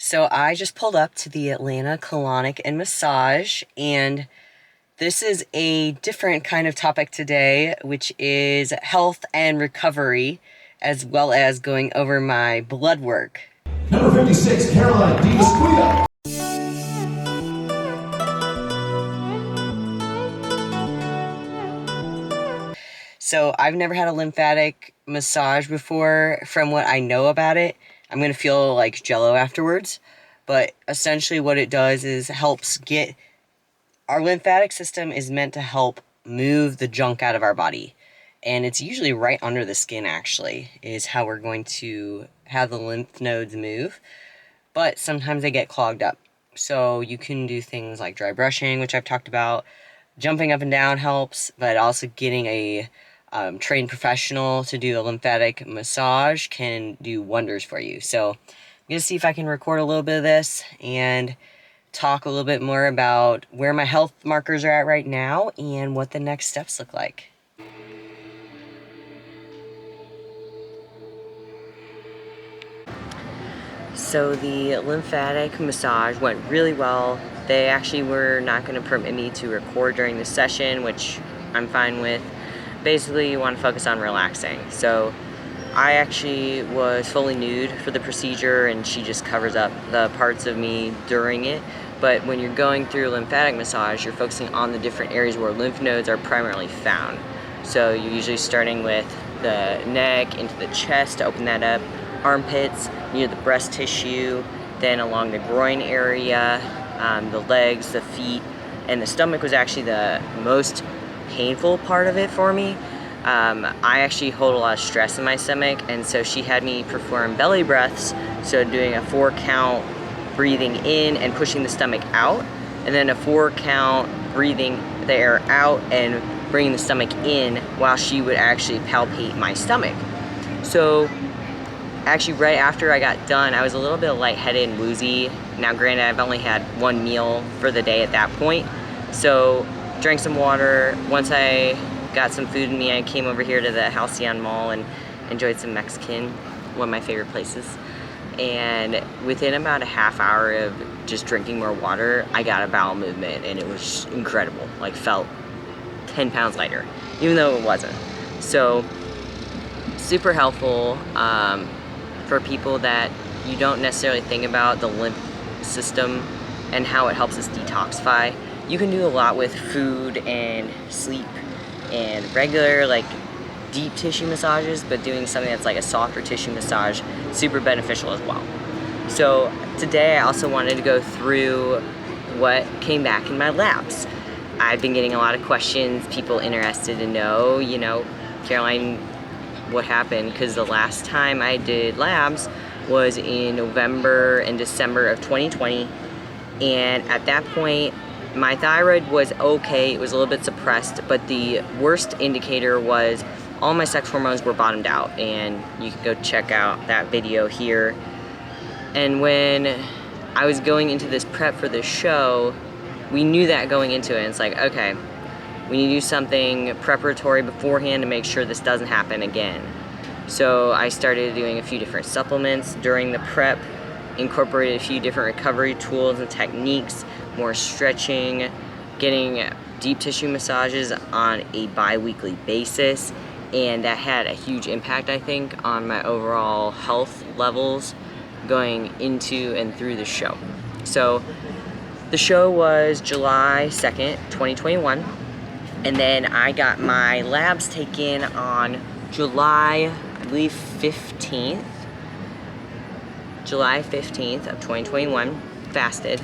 So I just pulled up to the Atlanta Colonic and Massage, and this is a different kind of topic today, which is health and recovery, as well as going over my blood work. Number 56, Caroline DeMesquita. So I've never had a lymphatic massage before. From what I know about it, I'm going to feel like jello afterwards. But essentially what it does is helps get... Our lymphatic system is meant to help move the junk out of our body. And it's usually right under the skin, actually, is how we're going to have the lymph nodes move. But sometimes they get clogged up. So you can do things like dry brushing, which I've talked about. Jumping up and down helps, but also getting a trained professional to do a lymphatic massage can do wonders for you. So I'm going to see if I can record a little bit of this and talk a little bit more about where my health markers are at right now and what the next steps look like. So the lymphatic massage went really well. They actually were not going to permit me to record during the session, which I'm fine with. Basically, you want to focus on relaxing. So I actually was fully nude for the procedure, and she just covers up the parts of me during it. But when you're going through lymphatic massage, you're focusing on the different areas where lymph nodes are primarily found. So you're usually starting with the neck into the chest to open that up, armpits, near the breast tissue, then along the groin area, the legs, the feet, and the stomach was actually the most painful part of it for me. I actually hold a lot of stress in my stomach, and so she had me perform belly breaths, so doing a 4 count breathing in and pushing the stomach out, and then a 4 count breathing the air out and bringing the stomach in while she would actually palpate my stomach. So actually right after I got done, I was a little bit lightheaded and woozy. Now granted, I've only had one meal for the day at that point, so drank some water. Once I got some food in me, I came over here to the Halcyon Mall and enjoyed some Mexican, one of my favorite places. And within about a half hour of just drinking more water, I got a bowel movement, and it was incredible. Like, felt 10 pounds lighter, even though it wasn't. So super helpful for people that you don't necessarily think about the lymph system and how it helps us detoxify. You can do a lot with food and sleep and regular, like, deep tissue massages, but doing something that's like a softer tissue massage, super beneficial as well. So today I also wanted to go through what came back in my labs. I've been getting a lot of questions, people interested to know, you know, Caroline, what happened? Because the last time I did labs was in November and December of 2020, and at that point my thyroid was okay. It was a little bit suppressed, but the worst indicator was all my sex hormones were bottomed out, and you can go check out that video here. And when I was going into this prep for this show, we knew that going into it. It's like, okay, we need to do something preparatory beforehand to make sure this doesn't happen again. So I started doing a few different supplements during the prep, incorporated a few different recovery tools and techniques, more stretching, getting deep tissue massages on a bi-weekly basis, and that had a huge impact, I think, on my overall health levels going into and through the show. So the show was July 2nd, 2021, and then I got my labs taken on July 15th of 2021, fasted.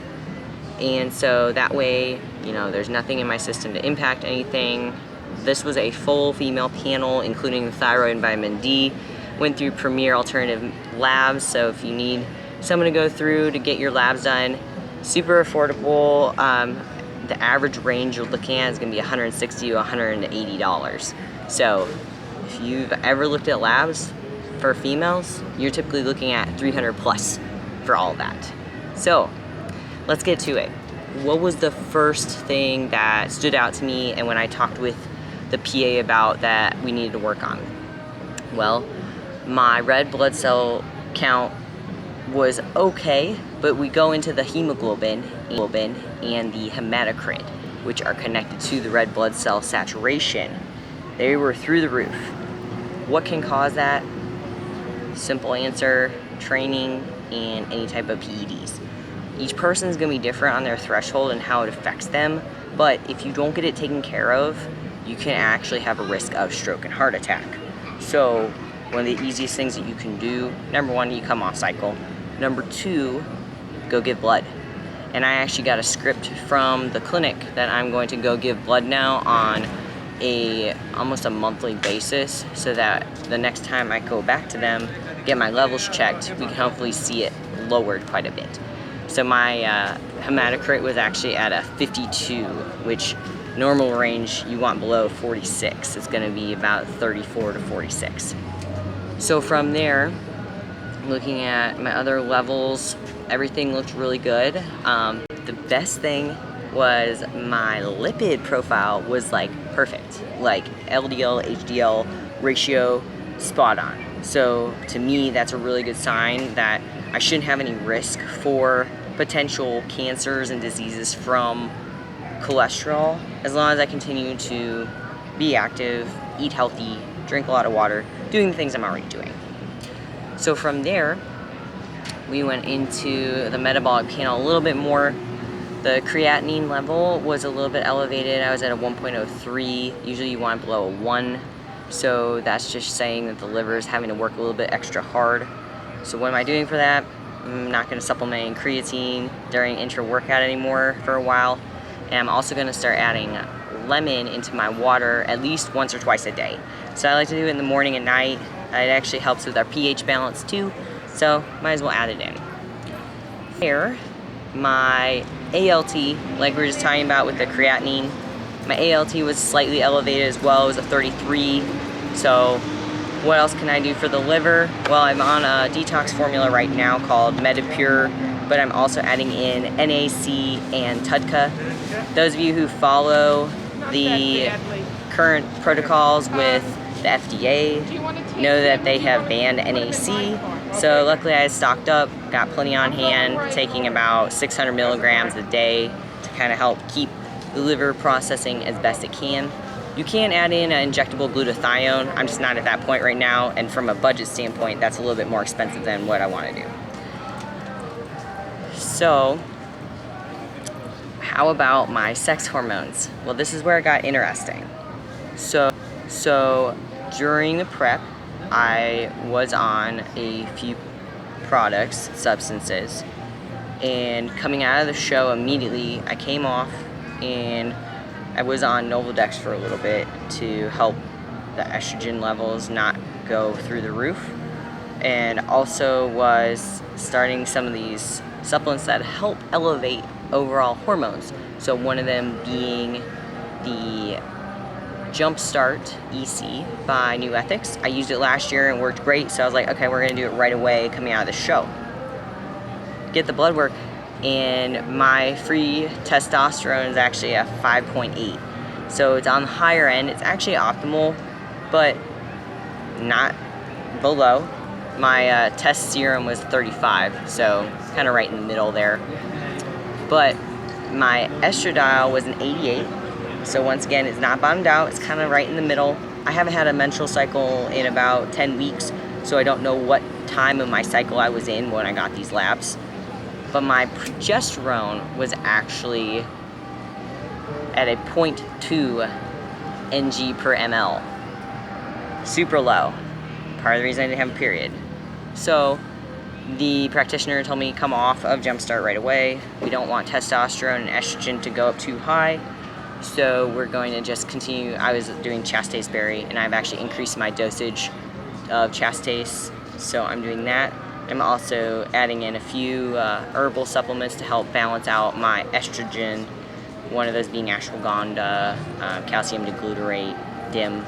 And so that way, you know, there's nothing in my system to impact anything. This was a full female panel, including the thyroid and vitamin D. Went through Premier Alternative Labs, so if you need someone to go through to get your labs done, super affordable. The average range you're looking at is going to be $160 to $180. So if you've ever looked at labs for females, you're typically looking at $300 plus for all of that. So let's get to it. What was the first thing that stood out to me, and when I talked with the PA about that we needed to work on? Well, my red blood cell count was okay, but we go into the hemoglobin and the hematocrit, which are connected to the red blood cell saturation. They were through the roof. What can cause that? Simple answer, training and any type of PEDs. Each person is going to be different on their threshold and how it affects them, but if you don't get it taken care of, you can actually have a risk of stroke and heart attack. So one of the easiest things that you can do, number one, you come off cycle. Number two, go give blood. And I actually got a script from the clinic that I'm going to go give blood now on almost a monthly basis, so that the next time I go back to them, get my levels checked, we can hopefully see it lowered quite a bit. So my hematocrit was actually at a 52, which normal range you want below 46. It's going to be about 34 to 46. So from there, looking at my other levels, everything looked really good. The best thing was my lipid profile was like perfect, like LDL, HDL ratio spot on. So to me, that's a really good sign that I shouldn't have any risk for potential cancers and diseases from cholesterol, as long as I continue to be active, eat healthy, drink a lot of water, doing the things I'm already doing. So from there, we went into the metabolic panel a little bit more. The creatinine level was a little bit elevated. I was at a 1.03. Usually you want below a 1. So that's just saying that the liver is having to work a little bit extra hard. So what am I doing for that? I'm not going to supplement in creatine during intra-workout anymore for a while. And I'm also going to start adding lemon into my water at least once or twice a day. So I like to do it in the morning and night. It actually helps with our pH balance too. So might as well add it in. Here, my ALT, like we were just talking about with the creatinine, my ALT was slightly elevated as well. It was a 33. So what else can I do for the liver? Well, I'm on a detox formula right now called Metapure, but I'm also adding in NAC and TUDCA. Those of you who follow the current protocols with the FDA know that they have banned NAC. So luckily I stocked up, got plenty on hand, taking about 600 milligrams a day to kind of help keep the liver processing as best it can. You can add in an injectable glutathione. I'm just not at that point right now, and from a budget standpoint, that's a little bit more expensive than what I want to do. So, how about my sex hormones? Well, this is where it got interesting. So during the prep, I was on a few products, substances, and coming out of the show immediately, I came off and I was on Novodex for a little bit to help the estrogen levels not go through the roof, and also was starting some of these supplements that help elevate overall hormones. So one of them being the Jumpstart EC by New Ethics. I used it last year and worked great, so I was like, okay, we're gonna do it right away coming out of the show. Get the blood work, and my free testosterone is actually a 5.8. So it's on the higher end. It's actually optimal, but not below. My test serum was 35, so kind of right in the middle there. But my estradiol was an 88. So once again, it's not bottomed out. It's kind of right in the middle. I haven't had a menstrual cycle in about 10 weeks, so I don't know what time of my cycle I was in when I got these labs. But my progesterone was actually at a 0.2 ng per ml. Super low. Part of the reason I didn't have a period. So the practitioner told me come off of Jumpstart right away. We don't want testosterone and estrogen to go up too high. So we're going to just continue. I was doing Chastase Berry, and I've actually increased my dosage of Chastase. So I'm doing that. I'm also adding in a few herbal supplements to help balance out my estrogen. One of those being ashwagandha, calcium deglutarate, DIM.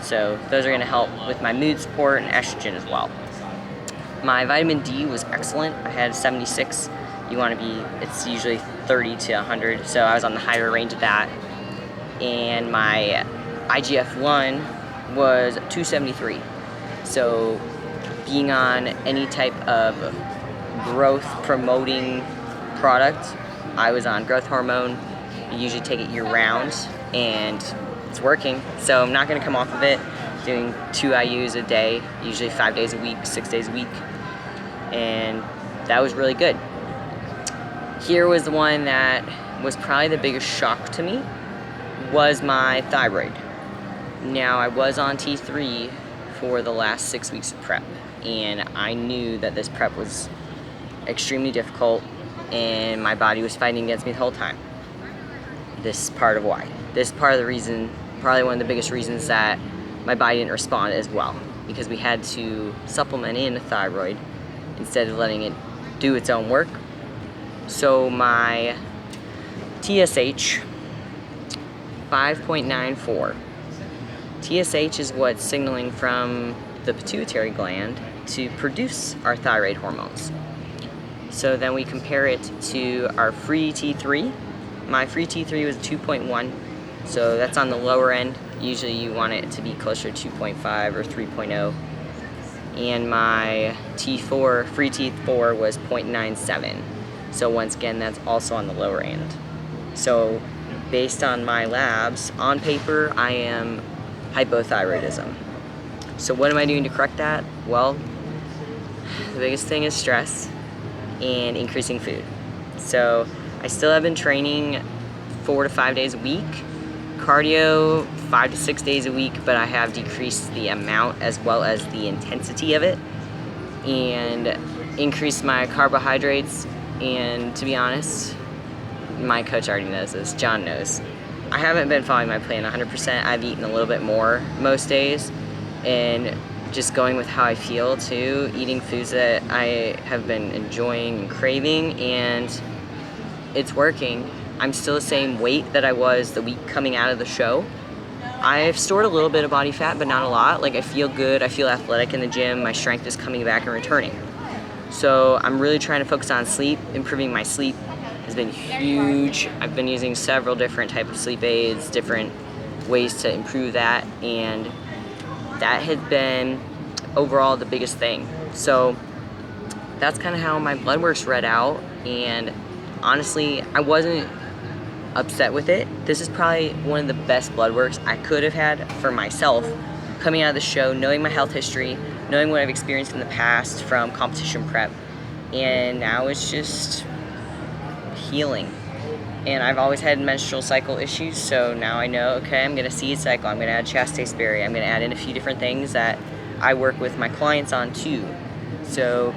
So those are going to help with my mood support and estrogen as well. My vitamin D was excellent. I had 76. You want to be, it's usually 30 to 100, so I was on the higher range of that. And my IGF-1 was 273. So being on any type of growth promoting product. I was on growth hormone. You usually take it year round, and it's working. So I'm not gonna come off of it. Doing 2 IUs a day, usually 5 days a week, 6 days a week, and that was really good. Here was the one that was probably the biggest shock to me, was my thyroid. Now, I was on T3 for the last 6 weeks of prep, and I knew that this prep was extremely difficult, and my body was fighting against me the whole time. This is part of why. This is part of the reason, probably one of the biggest reasons that my body didn't respond as well, because we had to supplement in a thyroid instead of letting it do its own work. So my TSH, 5.94. TSH is what's signaling from the pituitary gland to produce our thyroid hormones. So then we compare it to our free T3. My free T3 was 2.1, so that's on the lower end. Usually you want it to be closer to 2.5 or 3.0. And my T4, free T4 was 0.97. So once again, that's also on the lower end. So based on my labs, on paper, I am hypothyroidism. So what am I doing to correct that? Well, the biggest thing is stress and increasing food. So I still have been training 4 to 5 days a week, cardio 5 to 6 days a week, but I have decreased the amount as well as the intensity of it, and increased my carbohydrates. And to be honest, my coach already knows this, John knows. I haven't been following my plan 100%. I've eaten a little bit more most days, and just going with how I feel too, eating foods that I have been enjoying and craving, and it's working. I'm still the same weight that I was the week coming out of the show. I've stored a little bit of body fat, but not a lot. Like, I feel good, I feel athletic in the gym, my strength is coming back and returning. So I'm really trying to focus on sleep. Improving my sleep has been huge. I've been using several different types of sleep aids, different ways to improve that, and that has been overall the biggest thing. So that's kind of how my blood work's read out, and honestly, I wasn't upset with it. This is probably one of the best blood works I could have had for myself coming out of the show, knowing my health history, knowing what I've experienced in the past from competition prep, and now it's just healing. And I've always had menstrual cycle issues, so now I know, okay, I'm gonna seed cycle, I'm gonna add chastase berry, I'm gonna add in a few different things that I work with my clients on too. So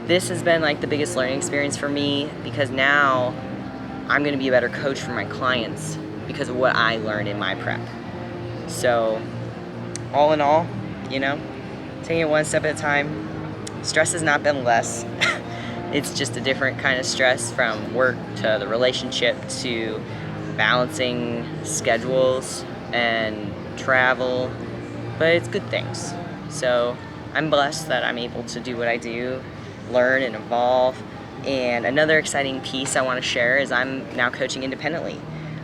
this has been like the biggest learning experience for me, because now I'm gonna be a better coach for my clients because of what I learned in my prep. So all in all, you know, taking it one step at a time. Stress has not been less. It's just a different kind of stress, from work to the relationship to balancing schedules and travel, but it's good things. So I'm blessed that I'm able to do what I do, learn and evolve. And another exciting piece I want to share is I'm now coaching independently.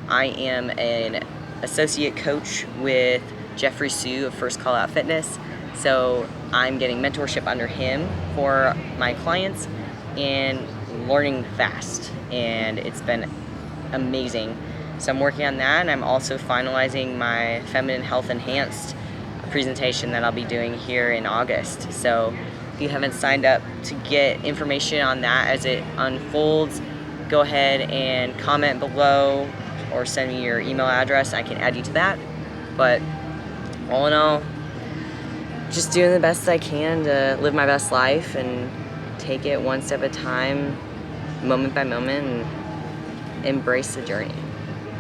I am an associate coach with Jeffrey Sue of First Call Out Fitness. So I'm getting mentorship under him for my clients and learning fast, and it's been amazing. So I'm working on that, and I'm also finalizing my Feminine Health Enhanced presentation that I'll be doing here in August. So if you haven't signed up to get information on that as it unfolds, go ahead and comment below or send me your email address. I can add you to that. But all in all, just doing the best I can to live my best life and take it one step at a time, moment by moment, and embrace the journey.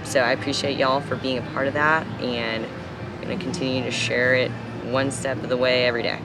So I appreciate y'all for being a part of that, and I'm gonna continue to share it one step of the way every day.